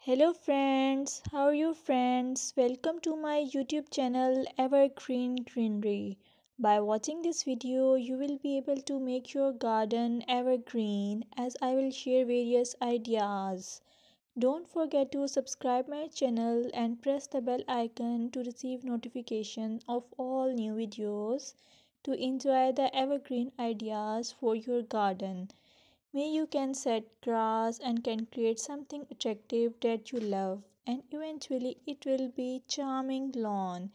Hello friends, how are you friends? Welcome to my YouTube channel Evergreen Greenery. By watching this video, you will be able to make your garden evergreen as I will share various ideas. Don't forget to subscribe my channel and press the bell icon to receive notification of all new videos to enjoy the evergreen ideas for your garden. May you can set grass and can create something attractive that you love, and eventually it will be charming lawn.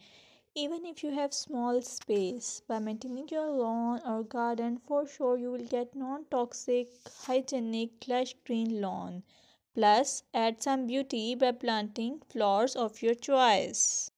Even if you have small space, by maintaining your lawn or garden, for sure you will get non-toxic, hygienic, lush green lawn. Plus, add some beauty by planting flowers of your choice.